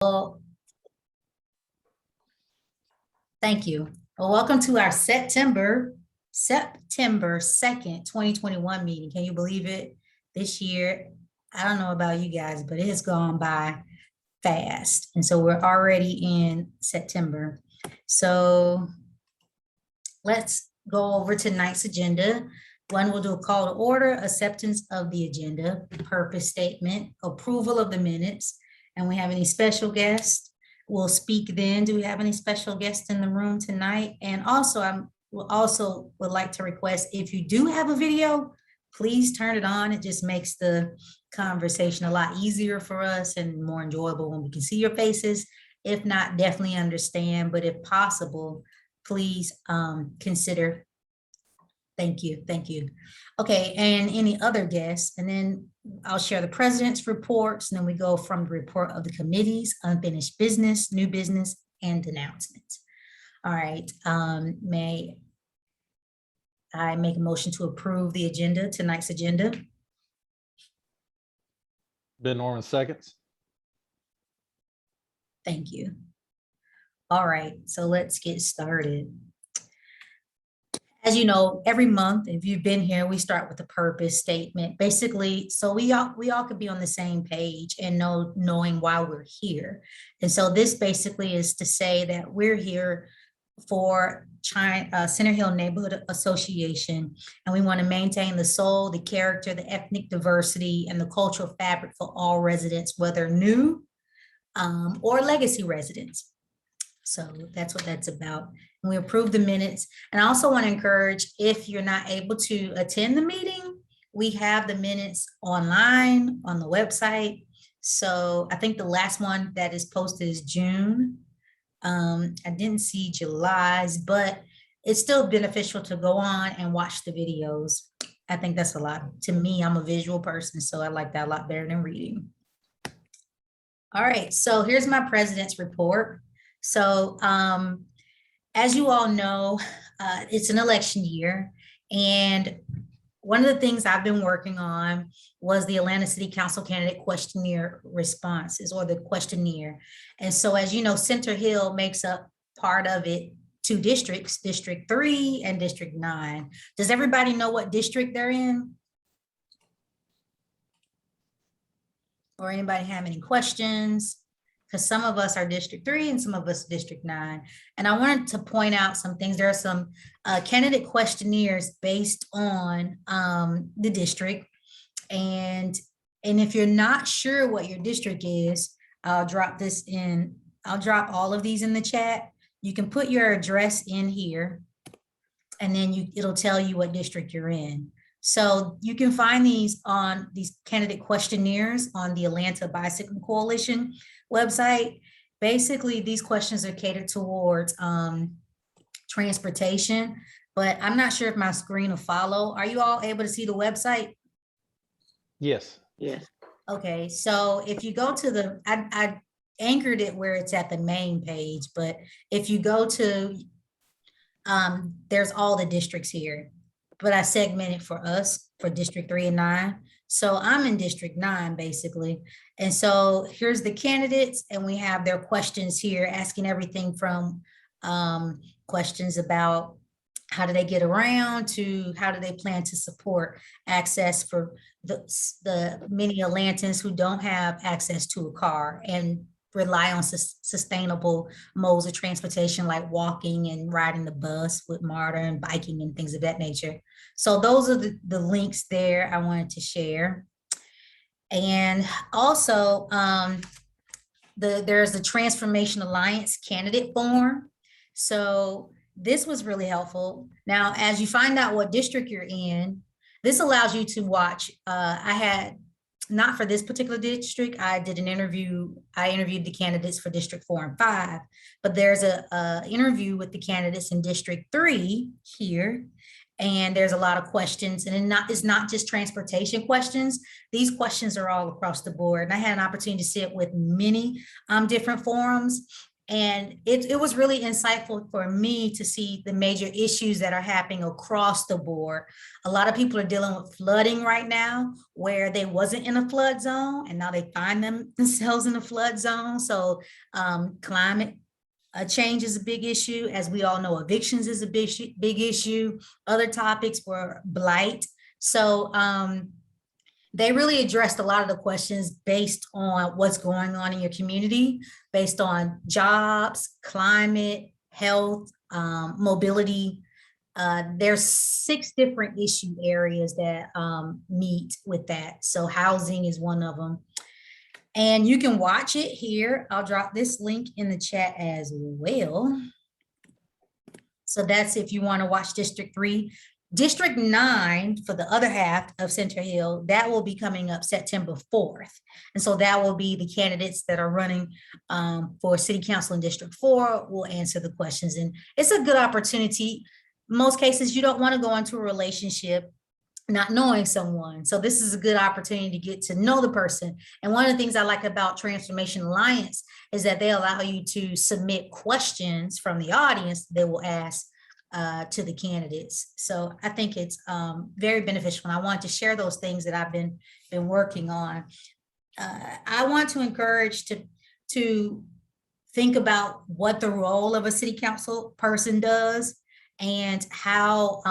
Well, thank you. Well, welcome to our September 2nd, 2021 meeting. Can you believe it? This year, I don't know about you guys, but it has gone by fast. And so we're already in September. So let's go over tonight's agenda. One, we'll do a call to order, acceptance of the agenda, purpose statement, approval of the minutes. And we have any special guests? We'll speak then. Do we have any special guests in the room tonight? And also, I would like to request, if you do have a video, please turn it on. It just makes the conversation a lot easier for us and more enjoyable when we can see your faces. If not, definitely understand, but if possible, please consider. Thank you. Thank you. Okay, and any other guests? And then I'll share the president's reports, and then we go from the report of the committees, unfinished business, new business, and announcements. All right, may I make a motion to approve the agenda, tonight's agenda? Ben Norman seconds. Thank you. All right, so let's get started. As you know, every month, if you've been here, we start with the purpose statement, basically, so we all could be on the same page and knowing why we're here. And so this basically is to say that we're here for Center Hill Neighborhood Association, and we want to maintain the soul, the character, the ethnic diversity, and the cultural fabric for all residents, whether new or legacy residents. So that's what that's about. And we approve the minutes. And I also want to encourage, if you're not able to attend the meeting, we have the minutes online on the website. So I think the last one that is posted is June. I didn't see July's, but it's still beneficial to go on and watch the videos. I think that's a lot. To me, I'm a visual person, so I like that a lot better than reading. All right, so here's my president's report. So as you all know, it's an election year, and one of the things I've been working on was the Atlanta City Council candidate questionnaire responses, or the questionnaire. And so, as you know, Center Hill makes up part of it, 2 districts, District 3 and District 9. Does everybody know what district they're in? Or anybody have any questions? Because some of us are District 3 and some of us District 9. And I wanted to point out some things. There are some candidate questionnaires based on the district. And if you're not sure what your district is, I'll drop all of these in the chat. You can put your address in here, and then it'll tell you what district you're in. So you can find these candidate questionnaires on the Atlanta Bicycle Coalition website. Basically, these questions are catered towards transportation, but I'm not sure if my screen will follow. Are you all able to see the website? Yes. Yes. Okay, so if you go to I anchored it where it's at the main page, but if you go to, there's all the districts here, but I segmented for us for District 3 and 9. So I'm in District 9 basically. And so here's the candidates, and we have their questions here, asking everything from questions about how do they get around to how do they plan to support access for the many Atlantans who don't have access to a car and rely on sustainable modes of transportation, like walking and riding the bus with MARTA and biking and things of that nature. So those are the links there I wanted to share. And also there's the Transformation Alliance candidate form. So this was really helpful. Now, as you find out what district you're in, this allows you to watch. I had, not for this particular district, I did an interview. I interviewed the candidates for District 4 and 5, but there's a interview with the candidates in District 3 here. And there's a lot of questions, and it's not just transportation questions. These questions are all across the board. And I had an opportunity to sit with many different forums. And it was really insightful for me to see the major issues that are happening across the board. A lot of people are dealing with flooding right now where they wasn't in a flood zone and now they find themselves in a flood zone. So climate change is a big issue. As we all know, evictions is a big issue. Other topics were blight. So they really addressed a lot of the questions based on what's going on in your community, based on jobs, climate, health, mobility. There's 6 different issue areas that meet with that. So housing is one of them. And you can watch it here. I'll drop this link in the chat as well. So that's if you want to watch District 3. District 9, for the other half of Center Hill, that will be coming up September 4th. And so that will be the candidates that are running for City Council in District 4 will answer the questions. And it's a good opportunity. Most cases, you don't want to go into a relationship not knowing someone. So this is a good opportunity to get to know the person. And one of the things I like about Transformation Alliance is that they allow you to submit questions from the audience that will ask to the candidates. So I think it's very beneficial. And I want to share those things that I've been working on. I want to encourage to think about what the role of a city council person does and how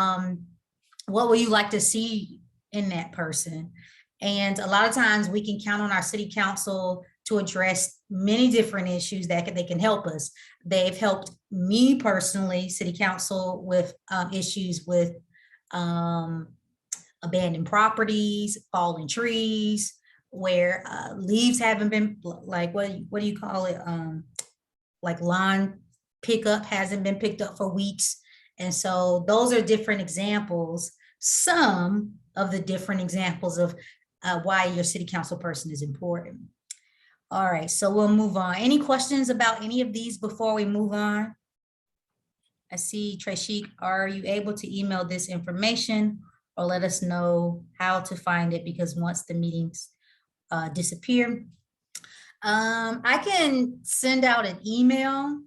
what will you like to see in that person? And a lot of times we can count on our city council to address many different issues that they can help us. They've helped me personally, city council, with issues with abandoned properties, fallen trees, where leaves haven't been, like, what do you call it? Like lawn pickup hasn't been picked up for weeks. And so those are different examples, some of the different examples of why your city council person is important. All right, so we'll move on. Any questions about any of these before we move on? I see Trashik, are you able to email this information or let us know how to find it? Because once the meetings disappear, I can send out an email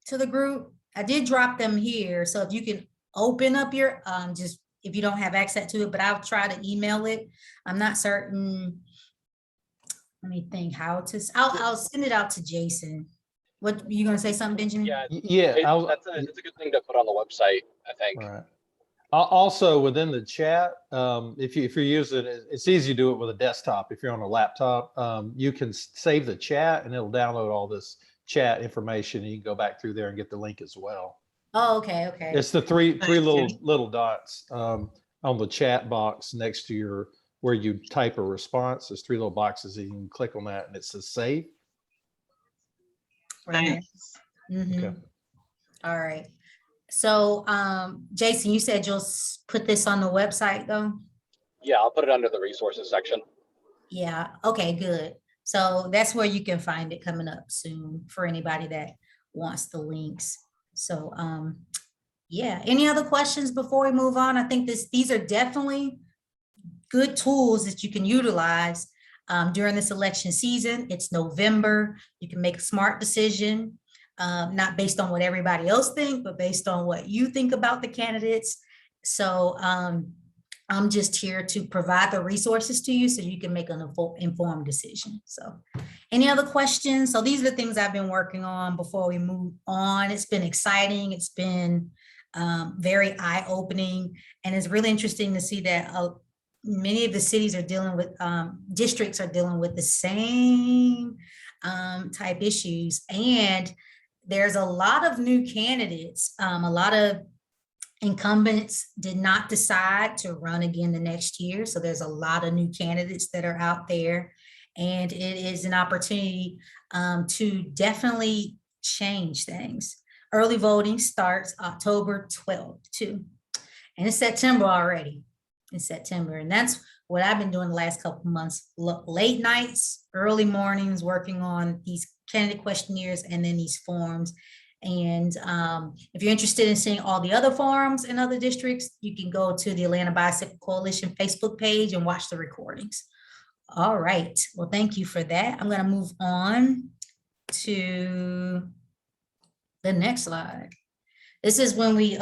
to the group. I did drop them here. So if you can open up your, just if you don't have access to it, but I'll try to email it. I'm not certain. Let me think how to, I'll send it out to Jason. What, you gonna say something, Benjamin? Yeah, That's a good thing to put on the website, I think. right. Also within the chat, if you're using it, it's easy to do it with a desktop. If you're on a laptop, you can save the chat and it'll download all this chat information, and you can go back through there and get the link as well. Oh, okay, okay. It's the three little dots on the chat box next to your, where you type a response. There's 3 little boxes, and you can click on that and it says save. Right. Mm-hmm. Okay. All right. So Jason, you said you'll put this on the website though? Yeah, I'll put it under the resources section. Yeah, okay, good. So that's where you can find it coming up soon for anybody that wants the links. So yeah, any other questions before we move on? I think these are definitely good tools that you can utilize during this election season. It's November. You can make a smart decision, not based on what everybody else thinks, but based on what you think about the candidates. So I'm just here to provide the resources to you so you can make an informed decision. So any other questions? So these are the things I've been working on before we move on. It's been exciting. It's been very eye-opening. And it's really interesting to see that many of the cities are dealing with, districts are dealing with the same type issues. And there's a lot of new candidates. A lot of incumbents did not decide to run again the next year. So there's a lot of new candidates that are out there. And it is an opportunity to definitely change things. Early voting starts October 12th too. And it's September already. In September. And that's what I've been doing the last couple of months, late nights, early mornings, working on these candidate questionnaires and then these forms. And if you're interested in seeing all the other forums in other districts, you can go to the Atlanta Bicycle Coalition Facebook page and watch the recordings. All right. Well, thank you for that. I'm going to move on to the next slide. This is when we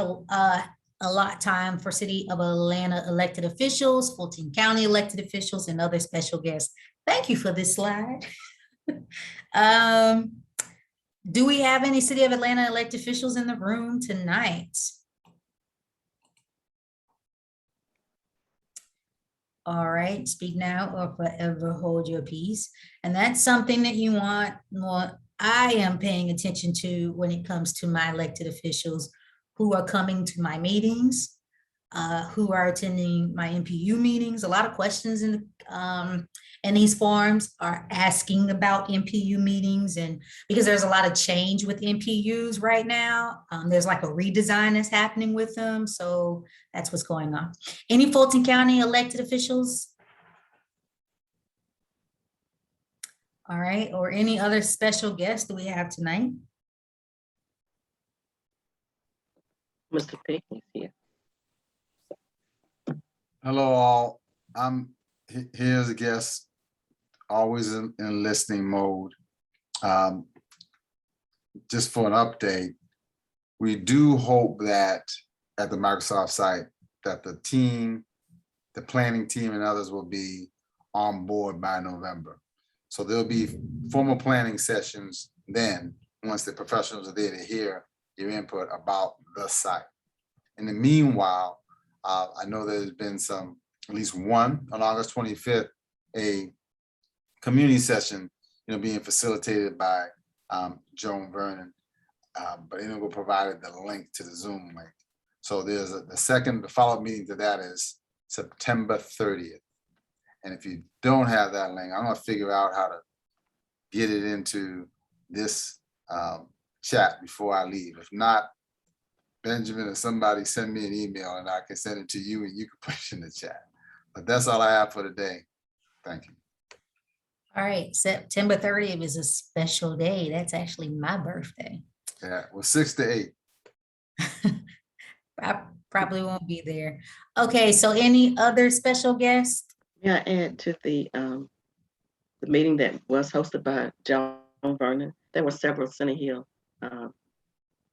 allot time for City of Atlanta elected officials, Fulton County elected officials, and other special guests. Thank you for this slide. Do we have any City of Atlanta elected officials in the room tonight? All right, speak now or forever hold your peace. And that's something that you want, what I am paying attention to when it comes to my elected officials who are coming to my meetings, who are attending my NPU meetings. A lot of questions in these forums are asking about NPU meetings, and because there's a lot of change with NPUs right now, there's like a redesign that's happening with them. So that's what's going on. Any Fulton County elected officials? All right, or any other special guests that we have tonight? Mr. Pickney's here. Hello, all. I'm here as a guest, always in listening mode. Just for an update, we do hope that at the Microsoft site that the team, the planning team and others will be on board by November. So there'll be formal planning sessions then, once the professionals are there to hear your input about the site. In the meanwhile, I know there's been at least one on August 25th, a community session, being facilitated by Joan Vernon, but Integral provided the link to the Zoom link. So there's the follow-up meeting to that is September 30th. And if you don't have that link, I'm gonna figure out how to get it into this chat before I leave. If not, Benjamin or somebody send me an email and I can send it to you and you can push in the chat. But that's all I have for today. Thank you. All right, September 30th is a special day. That's actually my birthday. Yeah, well, 6 to 8. I probably won't be there. Okay, so any other special guests? Yeah, add to the meeting that was hosted by John Vernon. There were several Center Hill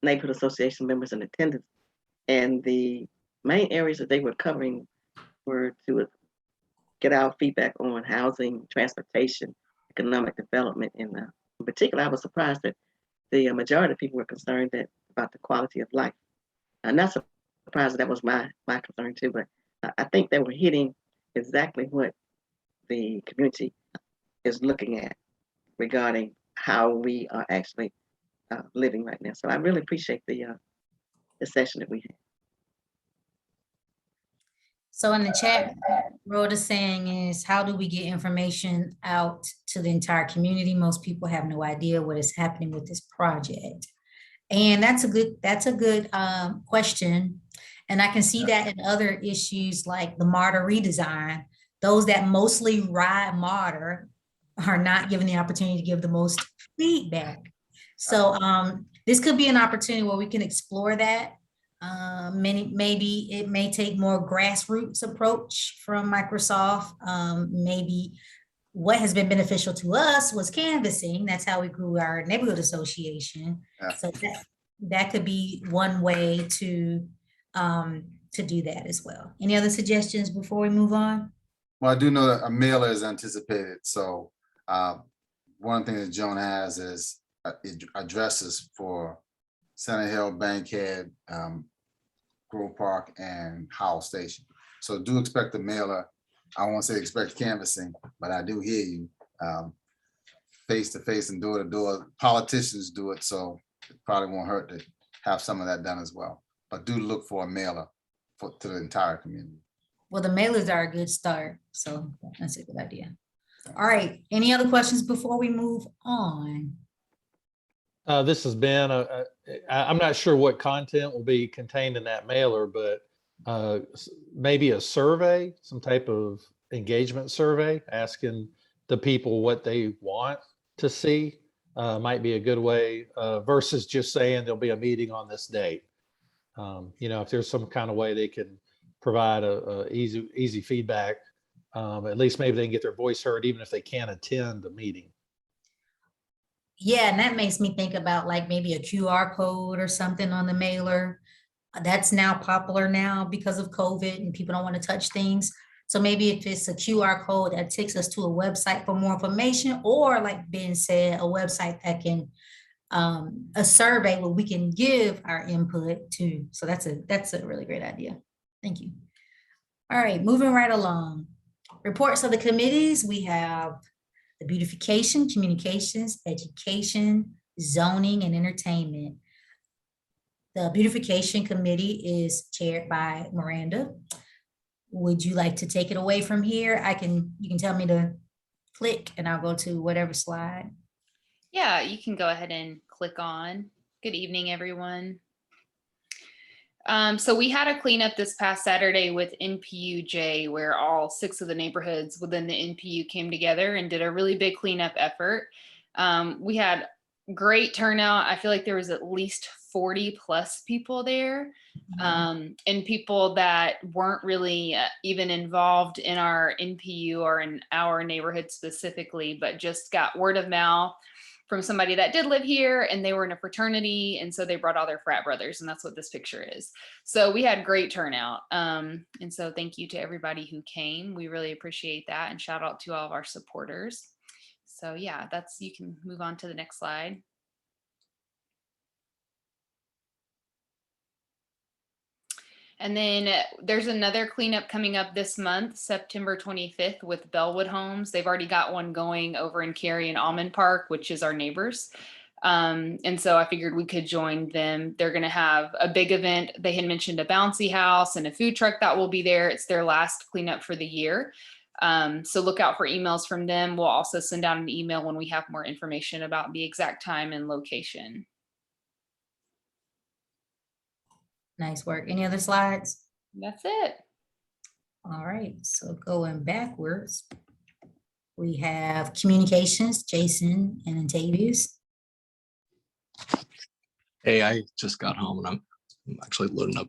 Neighborhood Association members in attendance, and the main areas that they were covering were to get our feedback on housing, transportation, economic development, and in particular, I was surprised that the majority of people were concerned about the quality of life. I'm not surprised that was my concern too, but I think they were hitting exactly what the community is looking at regarding how we are actually living right now. So I really appreciate the session that we had. So in the chat, Rhoda saying is, how do we get information out to the entire community? Most people have no idea what is happening with this project. And that's a good question. And I can see that in other issues like the MARTA redesign. Those that mostly ride MARTA are not given the opportunity to give the most feedback. So this could be an opportunity where we can explore that. Maybe it may take more grassroots approach from Microsoft. Maybe what has been beneficial to us was canvassing. That's how we grew our neighborhood association. Yeah. So that could be one way to do that as well. Any other suggestions before we move on? Well, I do know that a mailer is anticipated. So one thing that Joan has is addresses for Center Hill, Bankhead, Grove Park, and Howell Station. So do expect a mailer. I won't say expect canvassing, but I do hear you. Face to face and door to door. Politicians do it, so it probably won't hurt to have some of that done as well. But do look for a mailer to the entire community. Well, the mailers are a good start, so that's a good idea. All right, any other questions before we move on? This has been I'm not sure what content will be contained in that mailer, but maybe a survey, some type of engagement survey, asking the people what they want to see might be a good way versus just saying there'll be a meeting on this date. If there's some kind of way they can provide a easy feedback, at least maybe they can get their voice heard, even if they can't attend the meeting. Yeah, and that makes me think about like maybe a QR code or something on the mailer. That's now popular now because of COVID and people don't want to touch things. So maybe if it's a QR code that takes us to a website for more information, or like Ben said, a website that can a survey where we can give our input to. So that's a really great idea. Thank you. All right, moving right along. Reports of the committees, we have the beautification, communications, education, zoning, and entertainment. The beautification committee is chaired by Miranda. Would you like to take it away from here? You can tell me to click and I'll go to whatever slide. Yeah, you can go ahead and click on. Good evening, everyone. So we had a cleanup this past Saturday with NPUJ, where all 6 of the neighborhoods within the NPU came together and did a really big cleanup effort. We had great turnout. I feel like there was at least 40 plus people there, and people that weren't really even involved in our NPU or in our neighborhood specifically, but just got word of mouth from somebody that did live here, and they were in a fraternity, and so they brought all their frat brothers, and that's what this picture is. So we had great turnout, and so thank you to everybody who came. We really appreciate that, and shout out to all of our supporters. So yeah, you can move on to the next slide. And then there's another cleanup coming up this month, September 25th, with Bellwood Homes. They've already got one going over in Cary and Almond Park, which is our neighbors. And so I figured we could join them. They're going to have a big event. They had mentioned a bouncy house and a food truck that will be there. It's their last cleanup for the year. So look out for emails from them. We'll also send out an email when we have more information about the exact time and location. Nice work. Any other slides? That's it. All right, so going backwards, we have communications, Jason and Antavius. Hey, I just got home and I'm actually loading up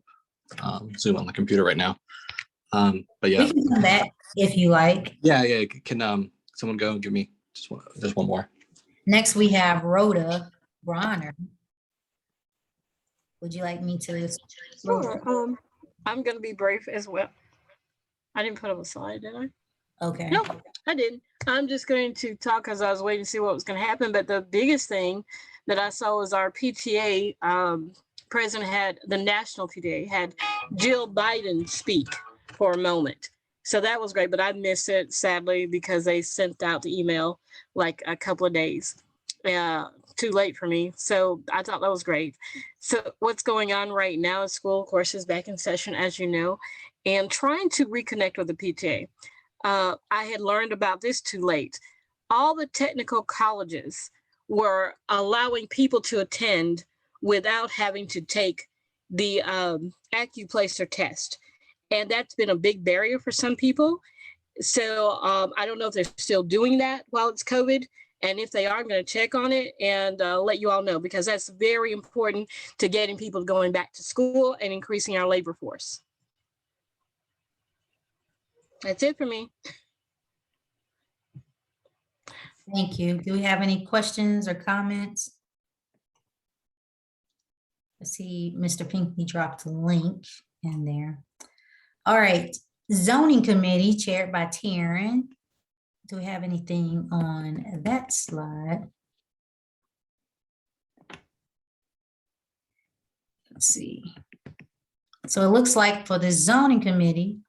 Zoom on the computer right now. But yeah, We can come back if you like. yeah. Can someone go and give me just one more? Next, we have Rhoda Bronner. Would you like me to? Sure. I'm gonna be brief as well. I didn't put up a slide, did I? Okay. No, I didn't. I'm just going to talk because I was waiting to see what was going to happen. But the biggest thing that I saw was our PTA president had, the national PTA had Jill Biden speak for a moment. So that was great, but I missed it sadly because they sent out the email like a couple of days. Too late for me. So I thought that was great. So what's going on right now is school, of course, is back in session, as you know, and trying to reconnect with the PTA. I had learned about this too late. All the technical colleges were allowing people to attend without having to take the AccuPlacer test. And that's been a big barrier for some people. So I don't know if they're still doing that while it's COVID. And if they are, I'm going to check on it and let you all know, because that's very important to getting people going back to school and increasing our labor force. That's it for me. Thank you. Do we have any questions or comments? I see Mr. Pinckney dropped a link in there. All right, zoning committee chaired by Taryn. Do we have anything on that slide? Let's see. So it looks like for the zoning committee,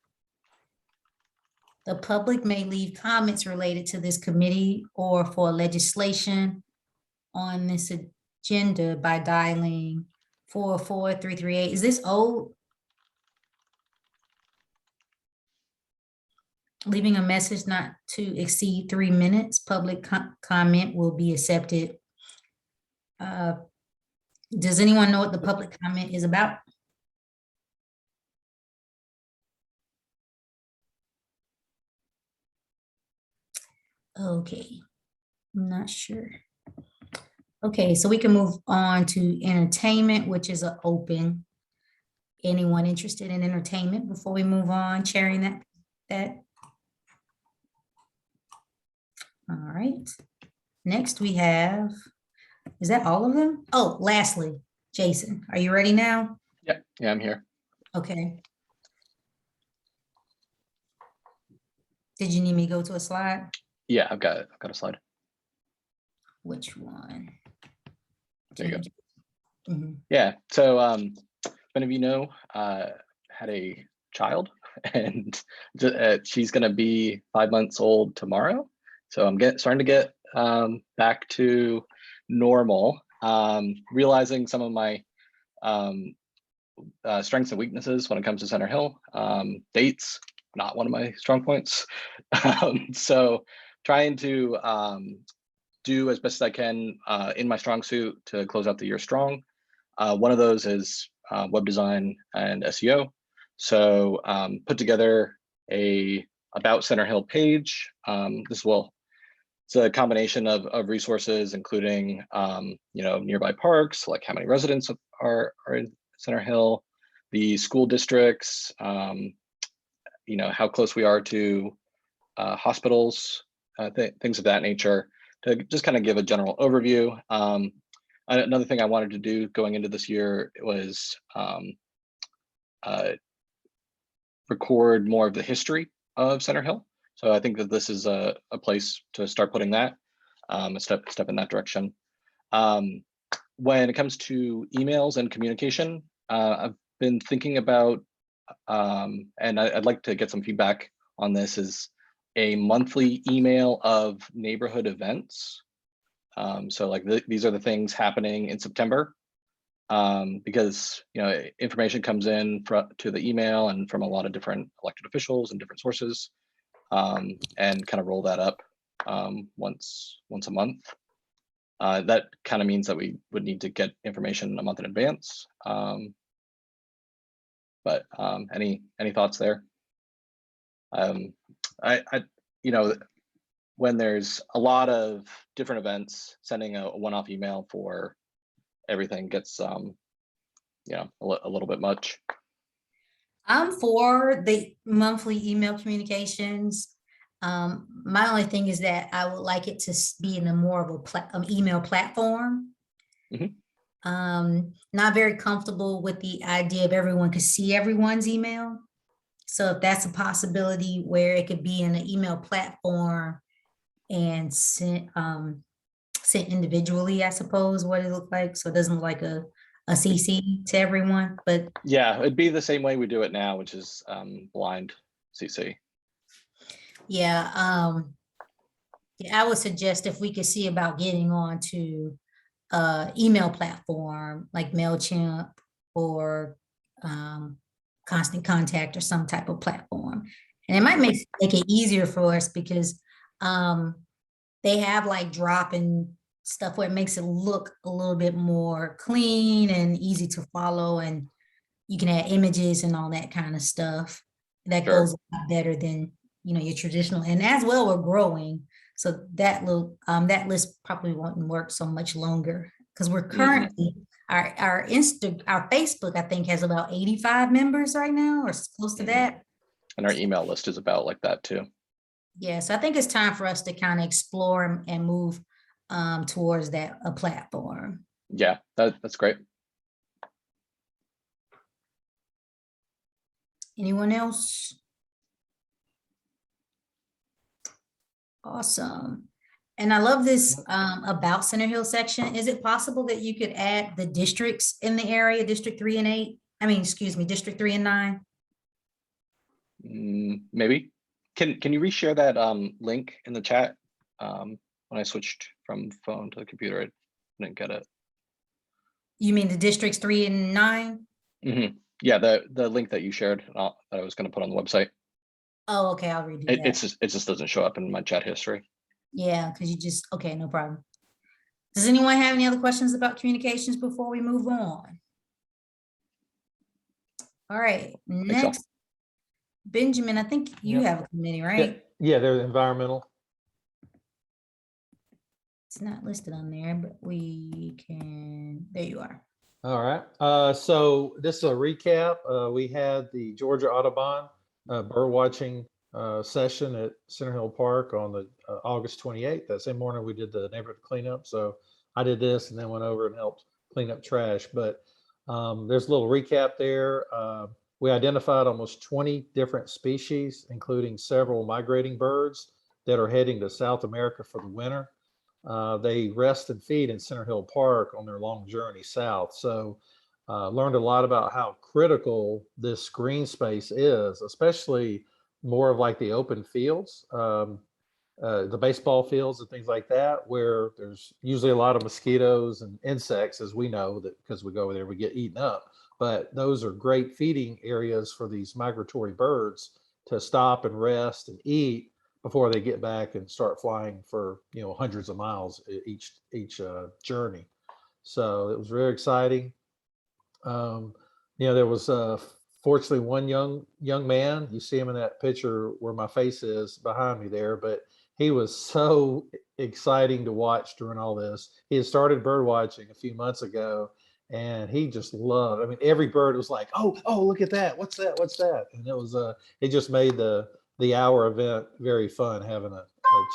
the public may leave comments related to this committee or for legislation on this agenda by dialing 44338. Is this old? Leaving a message not to exceed 3 minutes. Public comment will be accepted. Does anyone know what the public comment is about? Okay, I'm not sure. Okay, so we can move on to entertainment, which is an open. Anyone interested in entertainment before we move on, sharing that? All right. Next we have Is that all of them? Oh, lastly, Jason, are you ready now? Yeah, I'm here. Okay. Did you need me to go to a slide? Yeah, I've got a slide. Which one? There you go. Mhm. Yeah. So many of you know, had a child, and she's going to be 5 months old tomorrow. So I'm starting to get back to normal. Realizing some of my strengths and weaknesses when it comes to Center Hill. Dates, not one of my strong points. So trying to do as best as I can in my strong suit to close out the year strong. One of those is web design and SEO. So put together a about Center Hill page. It's a combination of resources, including nearby parks, like how many residents are in Center Hill, the school districts, how close we are to hospitals, things of that nature, to just kind of give a general overview. Another thing I wanted to do going into this year was record more of the history of Center Hill. So I think that this is a place to start putting that, a step in that direction. When it comes to emails and communication, I've been thinking about, and I'd like to get some feedback on this, is a monthly email of neighborhood events. So like these are the things happening in September, because information comes in to the email and from a lot of different elected officials and different sources, and kind of roll that up once a month. That kind of means that we would need to get information a month in advance. But any thoughts there? When there's a lot of different events, sending a one-off email for everything gets a little bit much. I'm for the monthly email communications. My only thing is that I would like it to be in a more of an email platform. Not very comfortable with the idea of everyone could see everyone's email. So if that's a possibility where it could be in an email platform and sent individually, I suppose, what it looked like. So it doesn't look like a CC to everyone, but yeah, it'd be the same way we do it now, which is blind CC. Yeah, I would suggest if we could see about getting on to email platform like MailChimp or Constant Contact or some type of platform. And it might make it easier for us because they have like drop-in stuff where it makes it look a little bit more clean and easy to follow, and you can add images and all that kind of stuff. That Sure. goes a lot better than your traditional. And as well, we're growing, so that that list probably won't work so much longer because we're currently our Facebook, I think, has about 85 members right now, or close to that. And our email list is about like that too. Yeah, so I think it's time for us to kind of explore and move towards a platform. Yeah, that's great. Anyone else? Awesome. And I love this about Center Hill section. Is it possible that you could add the districts in the area, District 3 and 8? I mean, excuse me, District 3 and 9? Maybe. Can you reshare that link in the chat? When I switched from phone to the computer, I didn't get it. You mean the districts 3 and 9? Yeah, the link that you shared that I was going to put on the website. Oh, okay, I'll redo that. It just doesn't show up in my chat history. Yeah, because okay, no problem. Does anyone have any other questions about communications before we move on? All right, next, Benjamin, I think you have a committee, right? Yeah, they're environmental. It's not listed on there, but we can, there you are. All right. So this is a recap. We had the Georgia Audubon bird watching session at Center Hill Park on the August 28th. That same morning we did the neighborhood cleanup. So I did this and then went over and helped clean up trash. But there's a little recap there. We identified almost 20 different species, including several migrating birds that are heading to South America for the winter. They rest and feed in Center Hill Park on their long journey south. So learned a lot about how critical this green space is, especially more of like the open fields, the baseball fields and things like that, where there's usually a lot of mosquitoes and insects, as we know, that because we go over there, we get eaten up. But those are great feeding areas for these migratory birds to stop and rest and eat before they get back and start flying for, you know, hundreds of miles each journey. So it was very exciting. You know, there was fortunately one young man. You see him in that picture where my face is behind me there, but he was so exciting to watch during all this. He had started bird watching a few months ago, and he just loved. I mean, every bird was like, "Oh, look at that! What's that? What's that?" And it was it just made the hour event very fun having a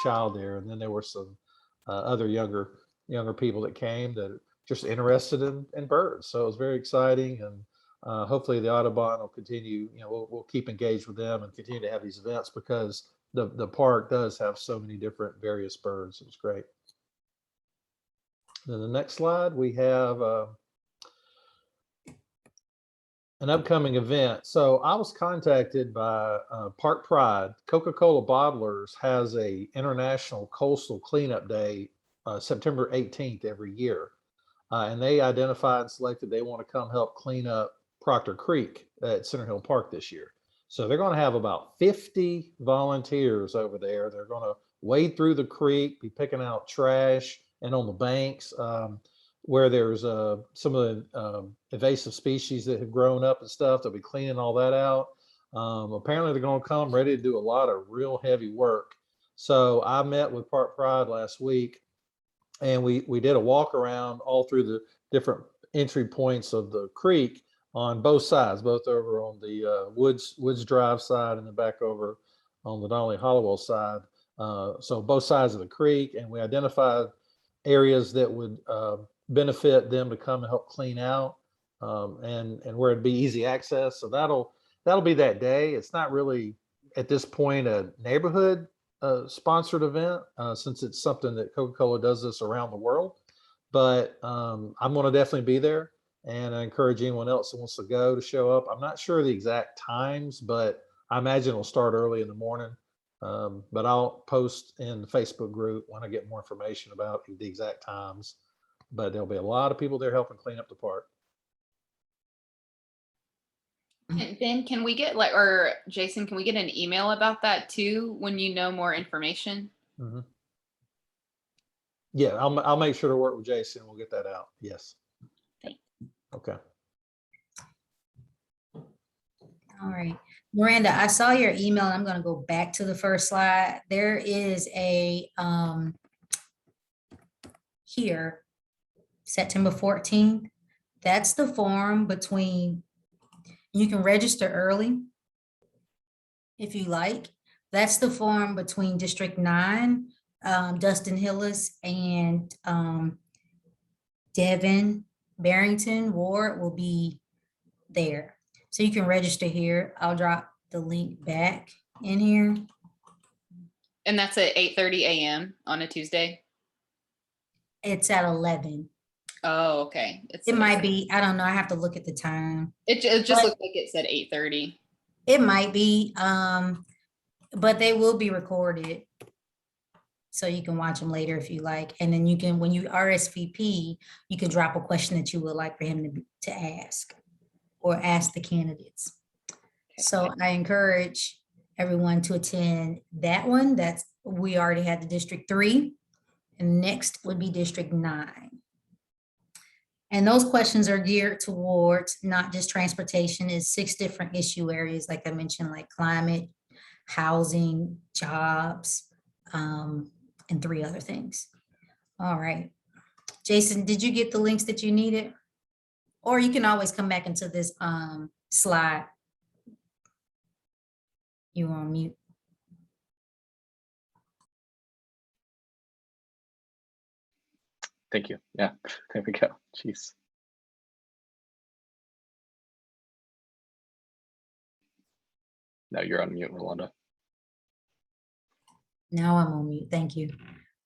child there. And then there were some other younger people that came that are just interested in birds. So it was very exciting, and hopefully the Audubon will continue. You know, we'll keep engaged with them and continue to have these events because the park does have so many different various birds. It was great. Then the next slide, we have an upcoming event. So I was contacted by Park Pride. Coca-Cola Bottlers has a International Coastal Cleanup Day, September 18th every year. And they identified and selected they want to come help clean up Proctor Creek at Center Hill Park this year. So they're going to have about 50 volunteers over there. They're going to wade through the creek, be picking out trash, and on the banks where there's some of the invasive species that have grown up and stuff. They'll be cleaning all that out. Apparently they're going to come ready to do a lot of real heavy work. So I met with Park Pride last week, and we did a walk around all through the different entry points of the creek on both sides, both over on the Woods Drive side and then back over on the Donnelly Hollowell side. So both sides of the creek, and we identified areas that would benefit them to come and help clean out, and where it'd be easy access. So that'll be that day. It's not really at this point a neighborhood sponsored event, since it's something that Coca-Cola does this around the world. But I'm going to definitely be there, and I encourage anyone else that wants to go to show up. I'm not sure the exact times, but I imagine it'll start early in the morning. But I'll post in the Facebook group when I get more information about the exact times. But there'll be a lot of people there helping clean up the park. And Ben, can we get or Jason, can we get an email about that too when you know more information? Mm-hmm. Yeah, I'll make sure to work with Jason. We'll get that out. Yes. Thanks. Okay. All right. Miranda, I saw your email. I'm going to go back to the first slide. There is a here, September 14th. That's the forum between, you can register early if you like. That's the forum between District 9, Dustin Hillis, and Devin Barrington Ward will be there. So you can register here. I'll drop the link back in here. And that's at 8:30 a.m. on a Tuesday? It's at 11. Oh, okay. It might be, I don't know. I have to look at the time. It just looked like it said 8:30. It might be, but they will be recorded. So you can watch them later if you like. And then you can, when you RSVP, you can drop a question that you would like for him to ask or ask the candidates. So I encourage everyone to attend that one. We already had the District 3, and next would be District 9. And those questions are geared towards not just transportation. It's 6 different issue areas, like I mentioned, like climate, housing, jobs, and 3 other things. All right. Jason, did you get the links that you needed? Or you can always come back into this slide. You're on mute. Thank you. Yeah, there we go. Jeez. Now you're on mute, Rolanda. Now I'm on mute. Thank you.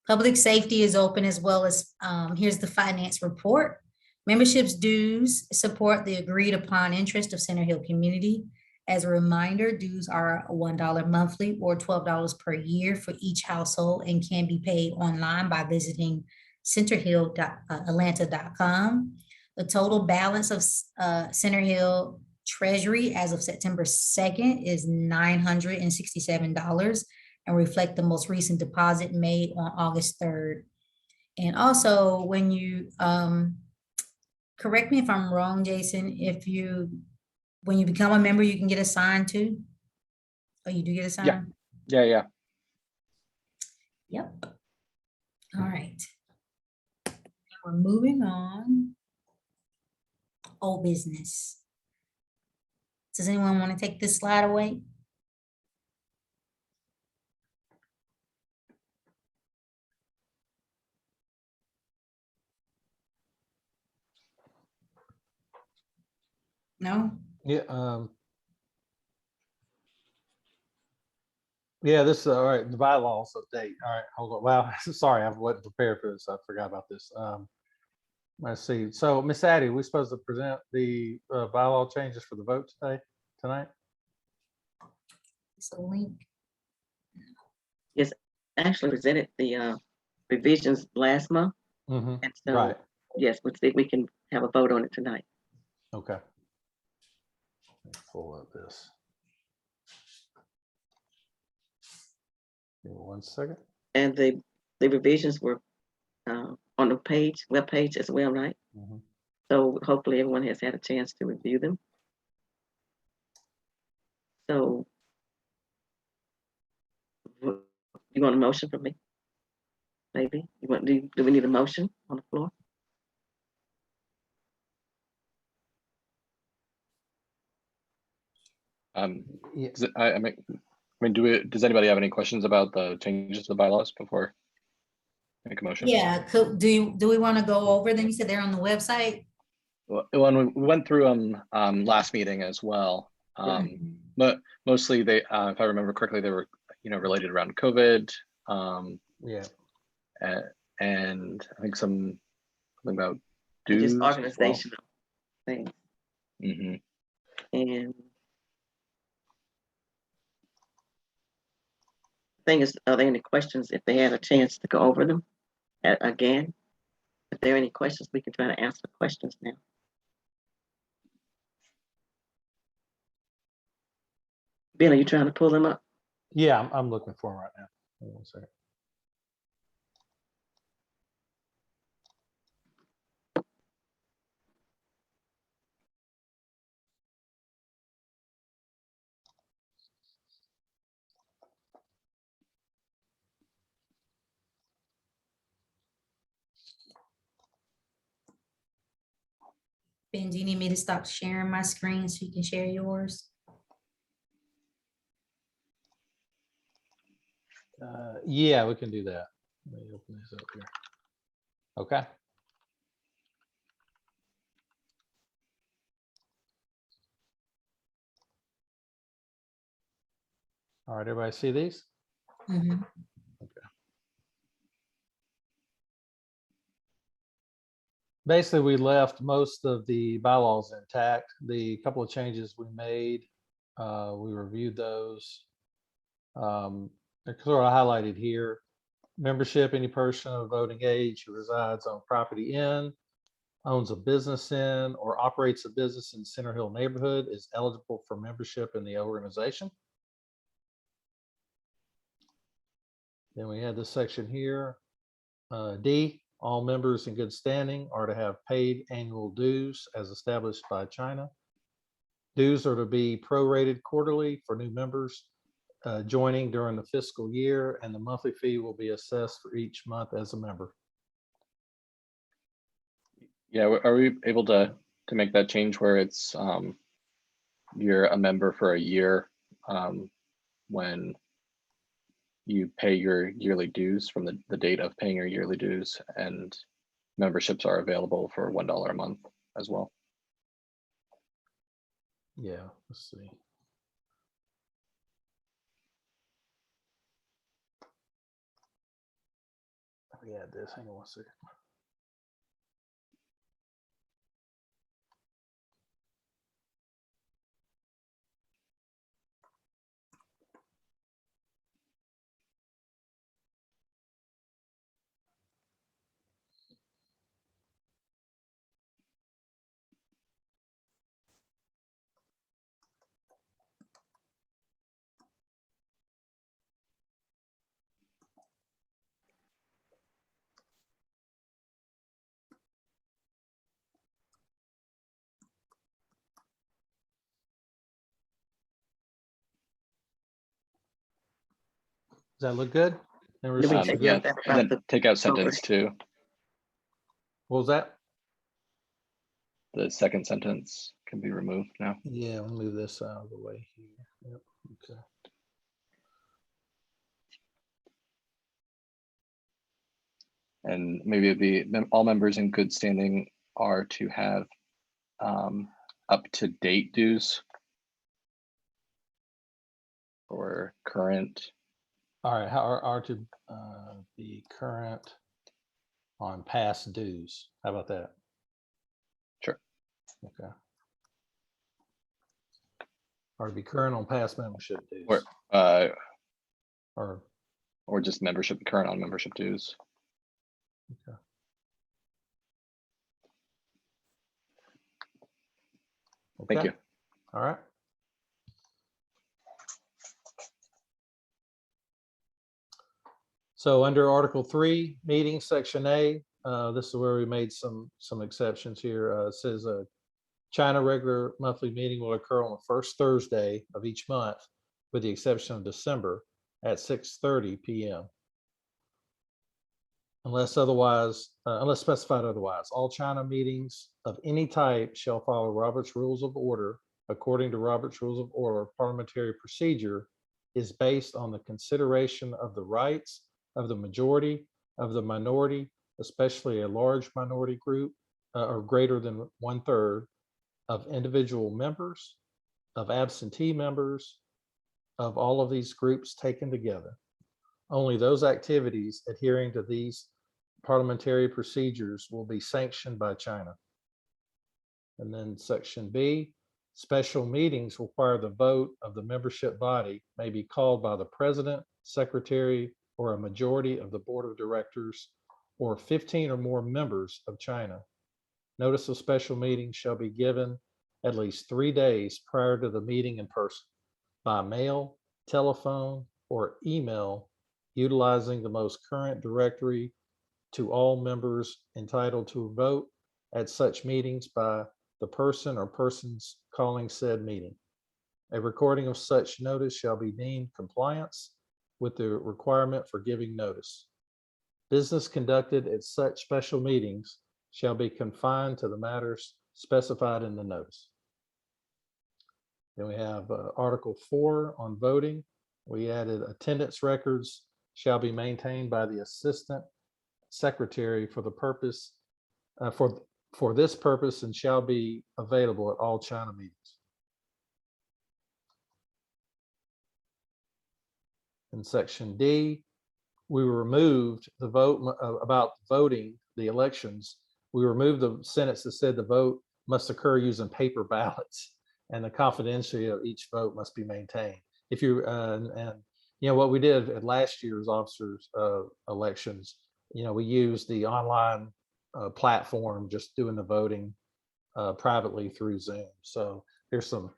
Public safety is open as well as, here's the finance report. Memberships dues support the agreed upon interest of Center Hill community. As a reminder, dues are $1 monthly or $12 per year for each household and can be paid online by visiting centerhill.atlanta.com. The total balance of Center Hill Treasury as of September 2nd is $967 and reflect the most recent deposit made on August 3rd. And also, when you, correct me if I'm wrong, Jason, when you become a member, you can get assigned too? Oh, you do get assigned? Yeah. Yep. All right. We're moving on. Old business. Does anyone want to take this slide away? No? Yeah. Yeah, this is all right. The bylaws update. All right, hold on. Wow, sorry, I wasn't prepared for this. I forgot about this. Let's see. So, Miss Addie, we're supposed to present the bylaw changes for the vote tonight. It's a link. Actually presented the revisions last month. Mm-hmm. And so, Right. yes, we can have a vote on it tonight. Okay. Let me pull up this. Give me 1 second. And the revisions were on the web page as well, right? Mm-hmm. So hopefully everyone has had a chance to review them. So you want a motion from me? Maybe you want? Do we need a motion on the floor? Yeah. I mean, does anybody have any questions about the changes to the bylaws before I make a motion? Yeah, do we want to go over them? You said they're on the website? Well, when we went through them last meeting as well, but mostly they, if I remember correctly, they were related around COVID. Yeah. And I think something about And dues. just organizational things. Mm-hmm. And thing is, are there any questions if they had a chance to go over them again? If there are any questions, we can try to answer questions now. Bill, are you trying to pull them up? Yeah, I'm looking for them right now. Hold on 1 second. Ben, do you need me to stop sharing my screen so you can share yours? Yeah, we can do that. Let me open this up here. Okay. All right, everybody see these? Mhm. Basically, we left most of the bylaws intact. The couple of changes we made, we reviewed those. They're sort of highlighted here. Membership, any person of voting age who resides on property in, owns a business in, or operates a business in Center Hill neighborhood is eligible for membership in the organization. Then we had this section here. D, all members in good standing are to have paid annual dues as established by CHNA. Dues are to be prorated quarterly for new members joining during the fiscal year, and the monthly fee will be assessed for each month as a member. Yeah, are we able to make that change where it's you're a member for a year when you pay your yearly dues from the date of paying your yearly dues, and memberships are available for $1 a month as well. Yeah, let's see. Let me add this. Hang on one second. Does that look good? And Did we receipts are take good? out that And then about take out the over? sentence 2. What was that? The second sentence can be removed now. Yeah, we'll move this out of the way here. Yep. Okay. And maybe all members in good standing are to have up-to-date dues or current. All right. How are to be current on past dues? How about that? Sure. Okay. Or to be current on past membership dues. Or just current on membership dues. Okay. Thank Okay. you. All right. So under Article 3, meetings, Section A, this is where we made some exceptions here. It says a China regular monthly meeting will occur on the first Thursday of each month, with the exception of December, at 6:30 p.m. Unless specified otherwise, all China meetings of any type shall follow Robert's Rules of Order. According to Robert's Rules of Order, parliamentary procedure is based on the consideration of the rights of the majority, of the minority, especially a large minority group, or greater than 1/3 of individual members, of absentee members, of all of these groups taken together. Only those activities adhering to these parliamentary procedures will be sanctioned by China. And then Section B, special meetings require the vote of the membership body may be called by the president, secretary, or a majority of the board of directors, or 15 or more members of China. Notice of special meetings shall be given at least 3 days prior to the meeting in person, by mail, telephone, or email, utilizing the most current directory to all members entitled to vote at such meetings by the person or persons calling said meeting. A recording of such notice shall be deemed compliance with the requirement for giving notice. Business conducted at such special meetings shall be confined to the matters specified in the notice. Then we have Article 4 on voting. We added attendance records shall be maintained by the assistant secretary for the purpose for this purpose and shall be available at all China meetings. In Section D, we removed the vote about voting the elections. We removed the sentence that said the vote must occur using paper ballots and the confidentiality of each vote must be maintained. If you and you know what we did at last year's officers elections, you know, we used the online platform, just doing the voting privately through Zoom. So there's some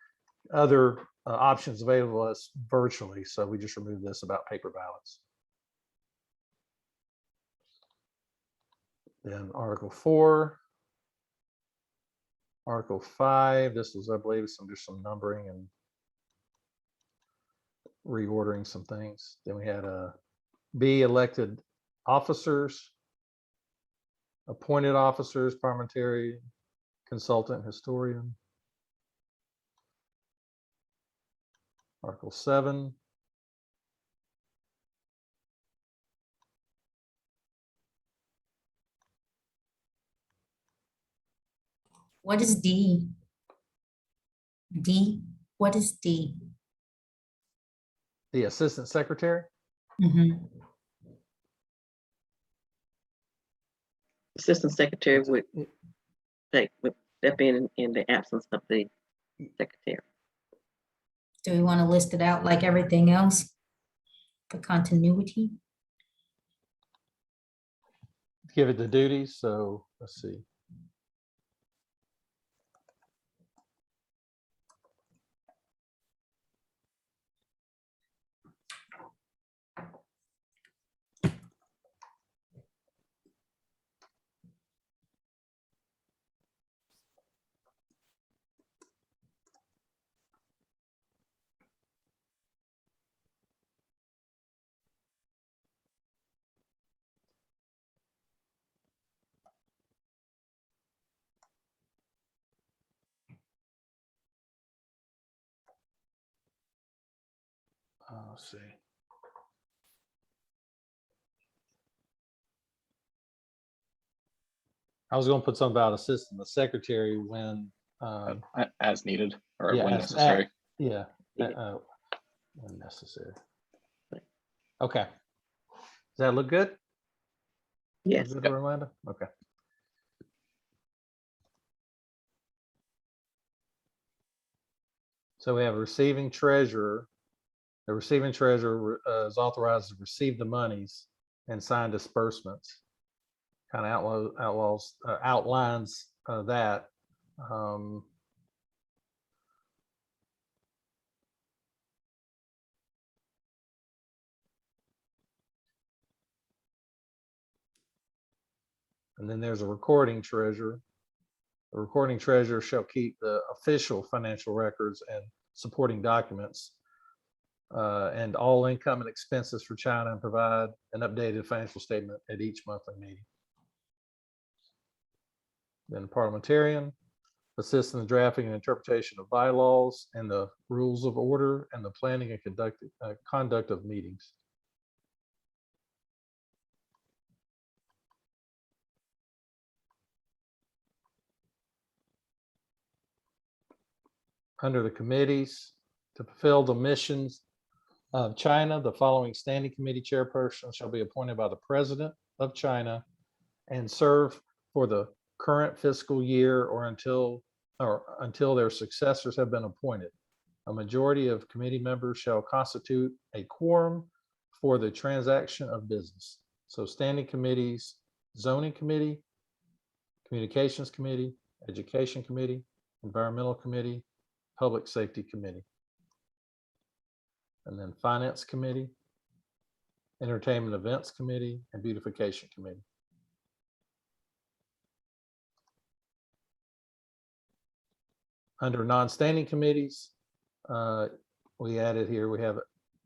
other options available to us virtually. So we just removed this about paper ballots. Then Article 4, Article 5, this was, I believe, just some numbering and reordering some things. Then we had B, elected officers, appointed officers, parliamentary, consultant, historian. Article 7. What is D? D, what is D? The assistant secretary? Mhm. Assistant Secretary would step in the absence of the Secretary. Do we want to list it out like everything else? For continuity? Give it the duties, so let's see. Let's see. I was gonna put something about assistant the secretary when, As needed or yeah, when as- necessary. yeah, when necessary. Okay. Does that look good? Yes. Look good, Rolanda? Okay. So we have a receiving treasurer. The receiving treasurer is authorized to receive the monies and sign disbursements. Kind of outlines that. And then there's a recording treasurer. The recording treasurer shall keep the official financial records and supporting documents and all income and expenses for China and provide an updated financial statement at each monthly meeting. Then the parliamentarian assists in the drafting and interpretation of bylaws and the rules of order and the planning and conduct of meetings. Under the committees, to fulfill the missions of China, the following standing committee chairperson shall be appointed by the president of China and serve for the current fiscal year or until their successors have been appointed. A majority of committee members shall constitute a quorum for the transaction of business. So standing committees, zoning committee, communications committee, education committee, environmental committee, public safety committee. And then finance committee, entertainment events committee, and beautification committee. Under non-standing committees, we added here, we have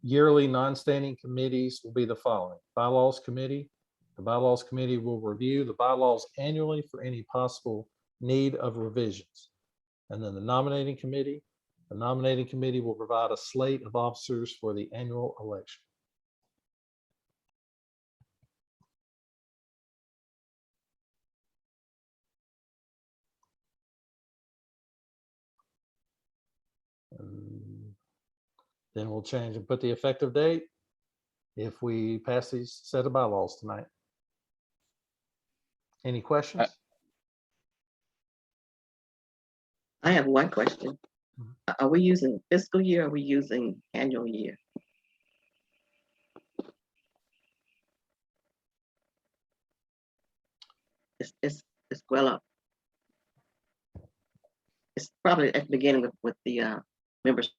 yearly non-standing committees will be the following. Bylaws committee. The bylaws committee will review the bylaws annually for any possible need of revisions. And then the nominating committee. The nominating committee will provide a slate of officers for the annual election. And then we'll change and put the effective date if we pass these set of bylaws tonight. Any questions? I have one question. Are we using fiscal year? Or are we using annual year? It's well up. It's probably at the beginning with the membership.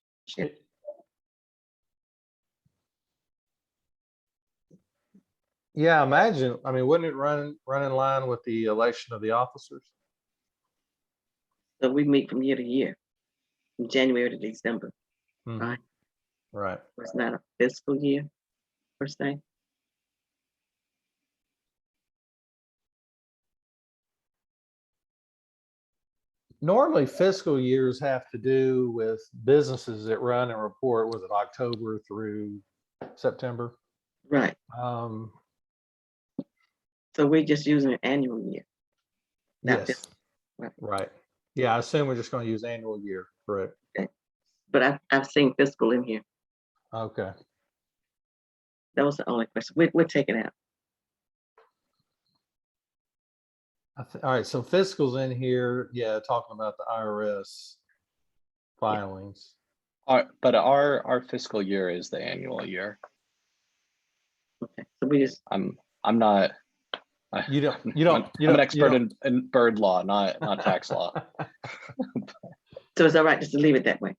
Yeah, imagine. I mean, wouldn't it run in line with the election of the officers? So we meet from year to year, from January to December. Mhm. Right. Right. It's not a fiscal year per se. Normally fiscal years have to do with businesses that run and report, was it October through September? Right. So we're just using an annual year. Not Yes, fiscal. Right. right. Yeah, I assume we're just going to use annual year, correct? But I've seen fiscal in here. Okay. That was the only question. We're taking out. All right, so fiscal's in here, yeah, talking about the IRS filings. But our fiscal year is the annual year. Okay, so we just, I'm not. You don't, I'm an expert in bird law, not tax law. so it's all right just to leave it that way.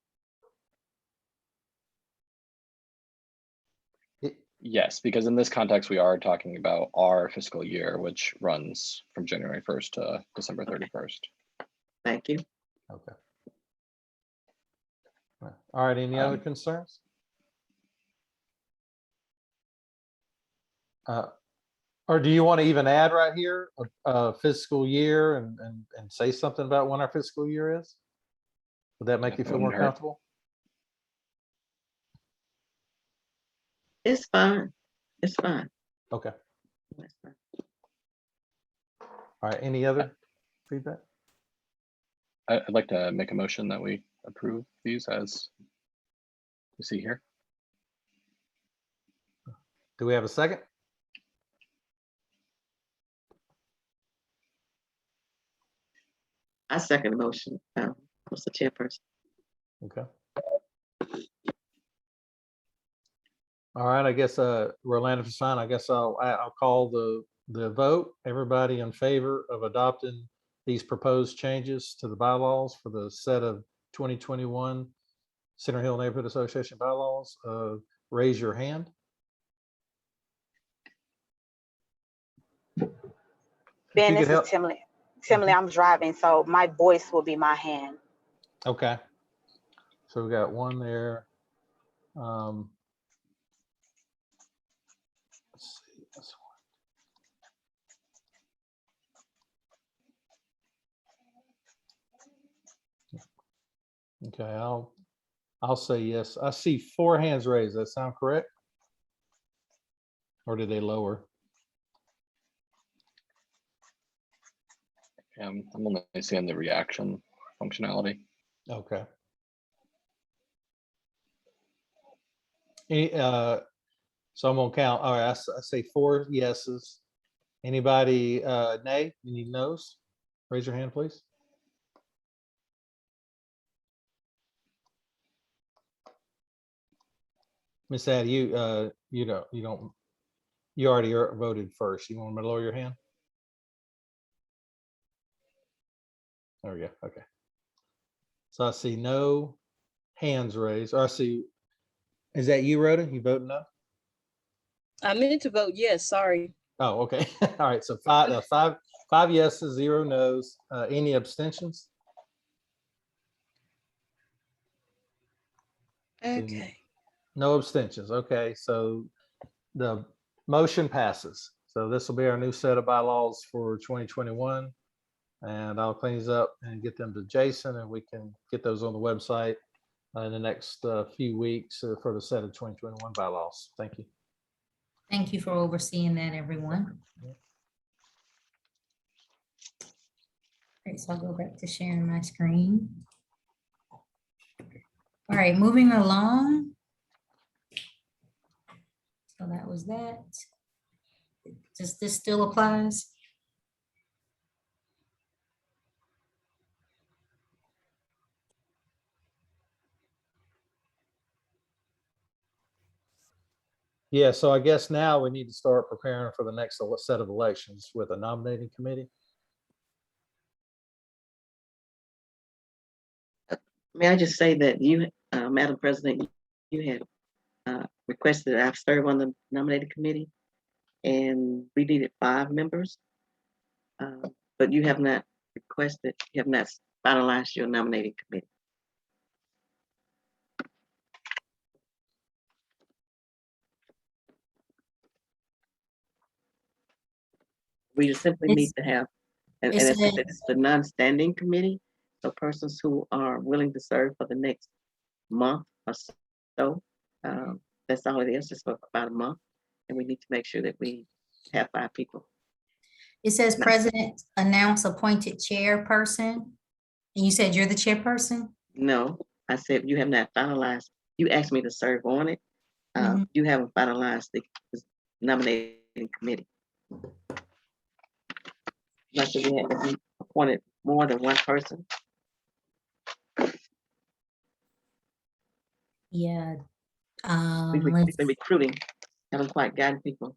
Yes, because in this context, we are talking about our fiscal year, which runs from January 1st to December 31st. Thank you. Okay. All right, any other concerns? Or do you want to even add right here a fiscal year and say something about when our fiscal year is? Would that make you feel more Wouldn't hurt. comfortable? It's fine. It's fine. Okay. It's fine. All right, any other feedback? I'd like to make a motion that we approve these as you see here. Do we have a second? I second the motion, Mr. Chairperson. Okay. All right, I guess Rolanda Fassan, I guess I'll call the vote. Everybody in favor of adopting these proposed changes to the bylaws for the set of 2021 Center Hill Neighborhood Association bylaws, raise your hand. Ben, you this could is Timely, I'm driving, so my voice will be my hand. Okay. So we got one there. Let's see this one. Okay, I'll say yes. I see 4 hands raised. Does that sound correct? Or did they lower? I'm only seeing the reaction functionality. Okay. So I'm gonna count. All right, I say 4 yeses. Anybody nay? You need no's? Raise your hand, please. Miss Addie, you already voted first. You want me to lower your hand? There we go. Okay. So I see no hands raised. Or I see, is that you, Rhoda? You voting no? I meant to vote yes, sorry. Oh, okay. All right. So five yeses, 0 no's. Any abstentions? Okay. No abstentions. Okay. So the motion passes. So this will be our new set of bylaws for 2021. And I'll clean these up and get them to Jason, and we can get those on the website in the next few weeks for the set of 2021 bylaws. Thank you. Thank you for overseeing that, everyone. All right, so I'll go back to sharing my screen. All right, moving along. So that was that. Does this still applies? Yeah, so I guess now we need to start preparing for the next set of elections with a nominating committee. May I just say that you, Madam President, you had requested that I serve on the nominating committee, and we needed 5 members. But you have not requested, you have not finalized your nominating committee. We just simply need to have, and it's it's the non-standing committee, so persons who are willing to serve for the next month or so. That's all it is, just for about a month, and we need to make sure that we have 5 people. It says president announce appointed chairperson. And you said you're the chairperson? No, I said you have not finalized. You asked me to serve on it. Mhm. You haven't finalized the nominating committee. Like if we appointed more than one person. Yeah. We've Let's- been recruiting, haven't quite gotten people.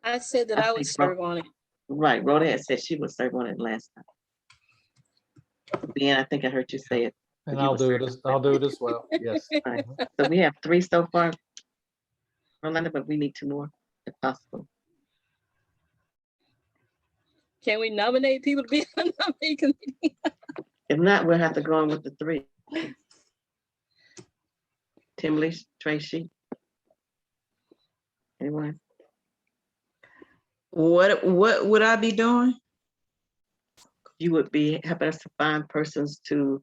I said that I I would think serve on it. Right, Rhoda had said she would serve on it last time. Ben, I think I heard you say it. And You I'll would do it serve. as, I'll do it as well. Yes. Right. So we have 3 so far, Orlando, but we need 2 more if possible. Can we nominate people to be on the nominating committee? If not, we'll have to go on with the 3. Timley, Tracy. Anyone? What would I be doing? You would be helping us to find persons to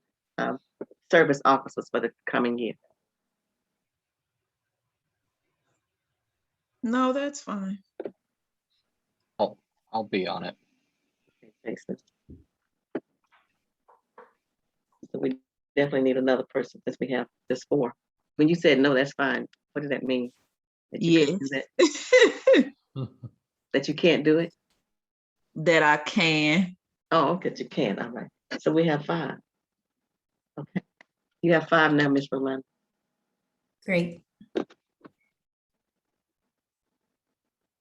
serve as officers for the coming year. No, that's fine. I'll be on it. Okay, Jason. So we definitely need another person since we have just 4. When you said no, that's fine. What does that mean? That you can't do that? That you can't do it? That I can. Oh, okay, you can. All right. So we have 5. Okay. You have 5 now, Ms. Rolanda. Great.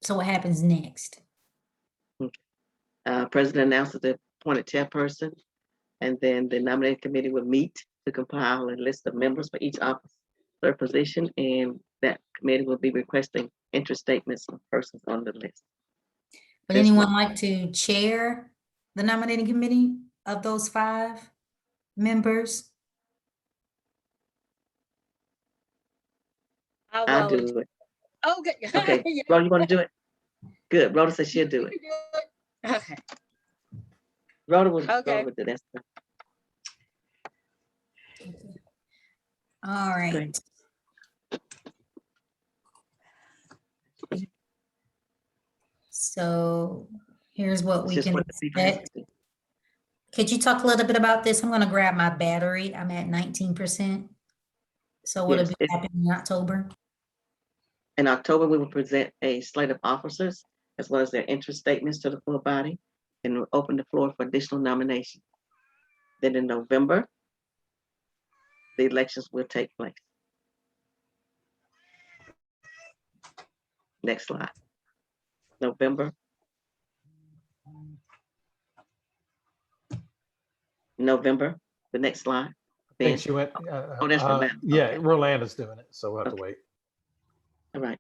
So what happens next? President announces the appointed chairperson, and then the nominating committee will meet to compile a list of members for each office or position, and that committee will be requesting interest statements of persons on the list. Would This anyone month. like to chair the nominating committee of those 5 members? I'll I'll volunteer. do it. Okay. Okay, Yeah. Rhoda, you want to do it? Good. Rhoda says she'll do it. Okay. Rhoda would Okay. do that. All right. Great. So here's what we Just can what the people have expect. to do. Could you talk a little bit about this? I'm gonna grab my battery. I'm at 19%. So will it Yes, be it's- happening in October? In October, we will present a slate of officers as well as their interest statements to the full body, and we'll open the floor for additional nominations. Then in November, the elections will take place. Next slide. November. November, the next slide. I Ben, think she went. Oh, that's Rolanda. Yeah, Okay. Rolanda's doing it, so we'll have to wait. all right.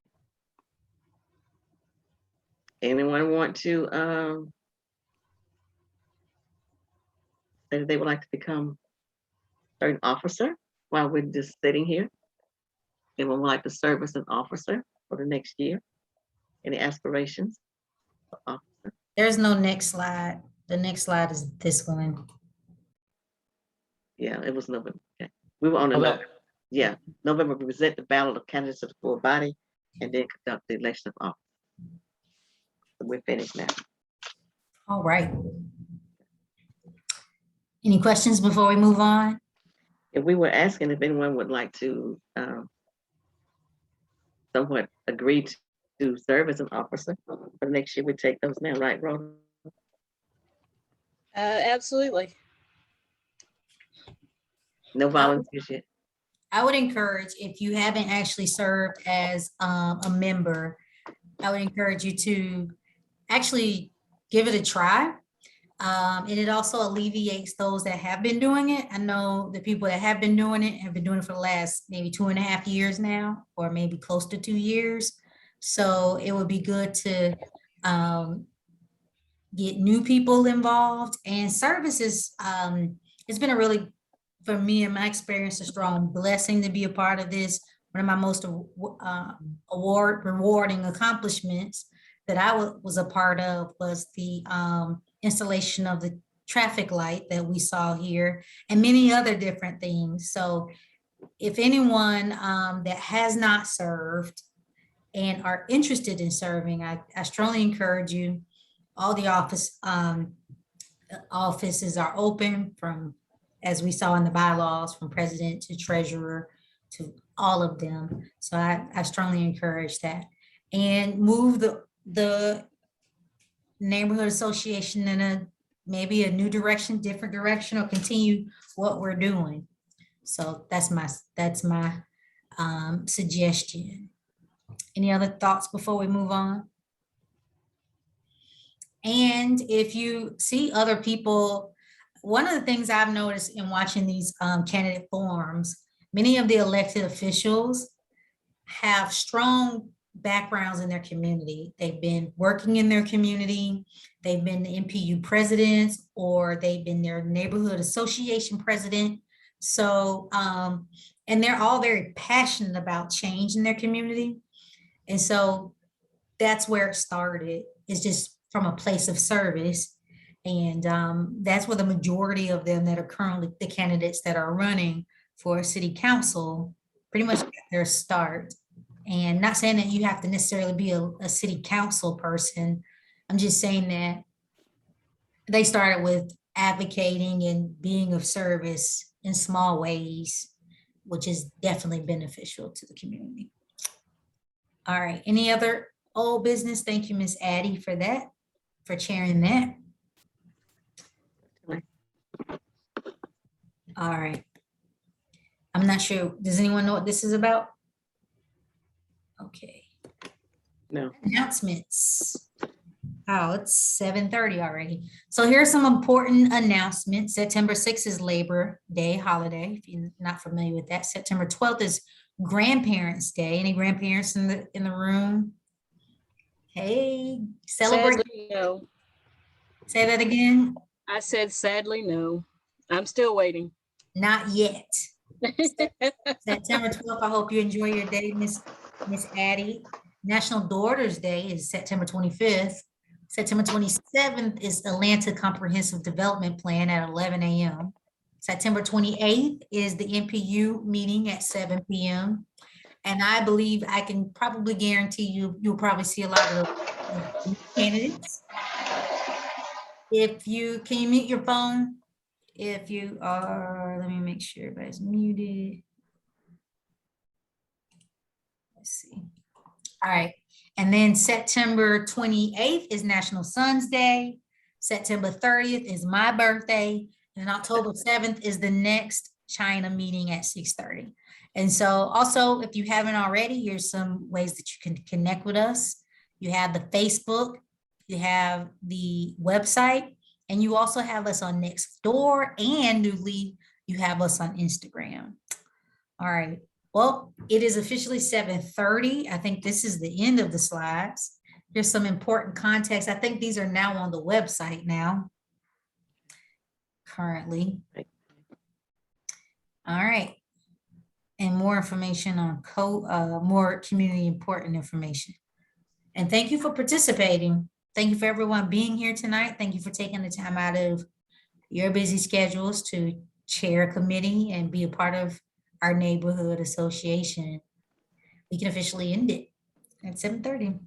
Anyone want to say that they would like to become an officer while we're just sitting here? Anyone would like to serve as an officer for the next year? Any aspirations? for officer? There's no next slide. The next slide is this one. Yeah, it was November. Okay. We were on the Oh, November. that, Yeah, November, we present the ballot of candidates to the full body and then conduct the election of office. So we're finished now. All right. Any questions before we move on? If we were asking if anyone would like to somewhat agree to serve as an officer for the next year, we take those now, right, Rhoda? Absolutely. No volunteers yet. I would encourage, if you haven't actually served as a member, I would encourage you to actually give it a try. And it also alleviates those that have been doing it. I know the people that have been doing it for the last maybe 2.5 years now, or maybe close to 2 years. So it would be good to get new people involved, and services. It's been a really, for me and my experience, a strong blessing to be a part of this. One of my most rewarding accomplishments that I was a part of was the installation of the traffic light that we saw here, and many other different things. So if anyone that has not served and are interested in serving, I strongly encourage you, all the office offices are open from, as we saw in the bylaws, from president to treasurer to all of them. So I strongly encourage that. And move the neighborhood association in maybe a new direction, different direction, or continue what we're doing. So that's my suggestion. Any other thoughts before we move on? And if you see other people, one of the things I've noticed in watching these candidate forums, many of the elected officials have strong backgrounds in their community. They've been working in their community, they've been the NPU presidents, or they've been their neighborhood association president. So, and they're all very passionate about change in their community. And so that's where it started. It's just from a place of service. And that's where the majority of them that are currently the candidates that are running for city council pretty much get their start. And not saying that you have to necessarily be a city council person. I'm just saying that they started with advocating and being of service in small ways, which is definitely beneficial to the community. All right, any other old business? Thank you, Miss Addie, for that, for sharing that. All right. I'm not sure, does anyone know what this is about? Okay. No. Announcements. Oh, it's 7:30 already. So here's some important announcements. September 6th is Labor Day holiday, if you're not familiar with that. September 12th is Grandparents' Day. Any grandparents in the room? Hey, celebrate. Sadly, no. Say that again. I said sadly, no. I'm still waiting. Not yet. September 12th, I hope you enjoy your day, Miss Addie. National Daughters Day is September 25th. September 27th is Atlanta Comprehensive Development Plan at 11 a.m. September 28th is the NPU meeting at 7 p.m. And I believe I can probably guarantee you'll probably see a lot of candidates. Can you mute your phone? If you are, let me make sure everybody's muted. Let's see. All right. And then September 28th is National Sons Day. September 30th is my birthday. And October 7th is the next China meeting at 6:30. And so also, if you haven't already, here's some ways that you can connect with us. You have the Facebook, you have the website, and you also have us on Nextdoor, and newly, you have us on Instagram. All right. Well, it is officially 7:30. I think this is the end of the slides. There's some important context. I think these are now on the website now, currently. All right. And more information on more community important information. And thank you for participating. Thank you for everyone being here tonight. Thank you for taking the time out of your busy schedules to chair a committee and be a part of our neighborhood association. We can officially end it at 7:30.